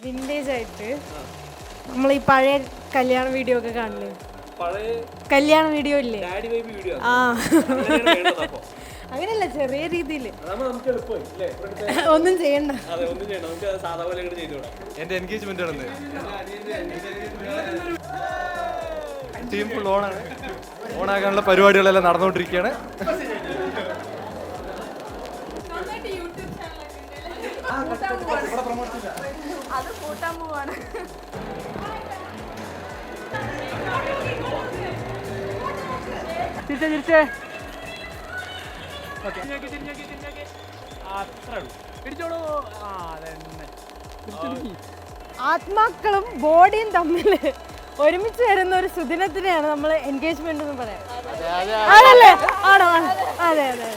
Vintage ആയിട്ട് നമ്മൾ ഈ പഴയ കല്യാണ വീഡിയോ ഒക്കെ കാണില്ലേ, കല്യാണ വീഡിയോ ഇല്ലേ, ആ അങ്ങനെയല്ല, ചെറിയ രീതിയിൽ ഒന്നും ചെയ്യണ്ട. എന്റെ എൻഗേജ്മെന്റ് ആണ് ടീം ഫുൾ ഓണാണ്. ഓണാക്കാനുള്ള പരിപാടികളെല്ലാം നടന്നുകൊണ്ടിരിക്കുകയാണ്. അത് കൂട്ടാൻ പോവാണ്. തിരിച്ചേ ആത്മാക്കളും ബോഡിയും തമ്മിൽ ഒരുമിച്ച് വരുന്ന ഒരു സുദിനത്തിനെയാണ് നമ്മൾ എൻഗേജ്മെന്റ് എന്ന് പറയാം. ആണല്ലേ? ആണോ? അതെ അതെ.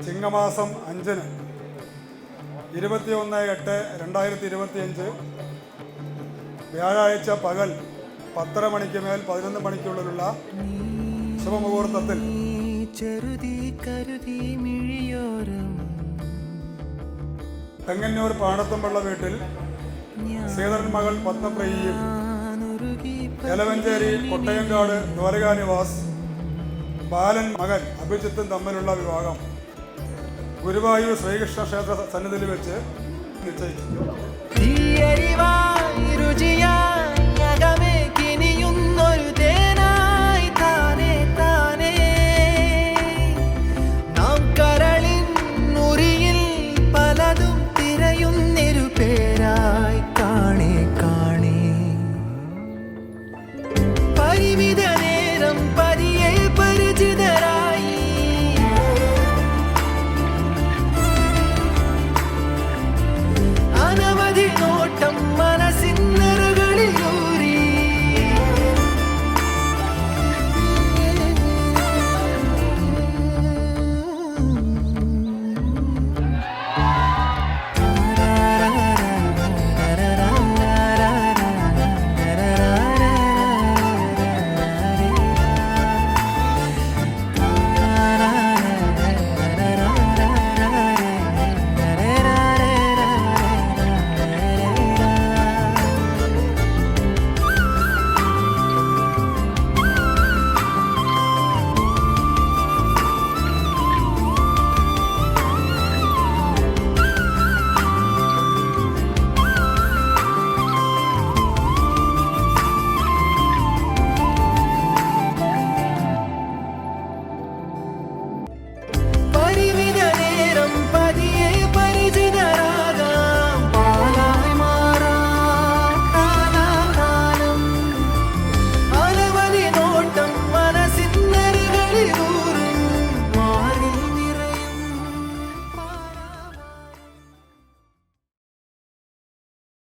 ചിങ്ങമാസം 5-ന് 21/8/2025 വ്യാഴാഴ്ച പകൽ 10:30 മണിക്ക് മേൽ 11 മണിക്കുള്ളിലുള്ള ശുഭമുഹൂർത്തത്തിൽ തെങ്ങന്നൂർ പാണത്തുംപള്ള വീട്ടിൽ ശ്രീധരൻ മകൾ പത്മപ്രിയയും എലവഞ്ചേരി കൊട്ടയങ്കാട് ദ്വാരകാ നിവാസ് ബാലൻ മകൻ അഭിജിത്തും തമ്മിലുള്ള വിവാഹം ഗുരുവായൂർ ശ്രീകൃഷ്ണ ക്ഷേത്ര സന്നിധിയിൽ വെച്ച് നിശ്ചയിച്ചു.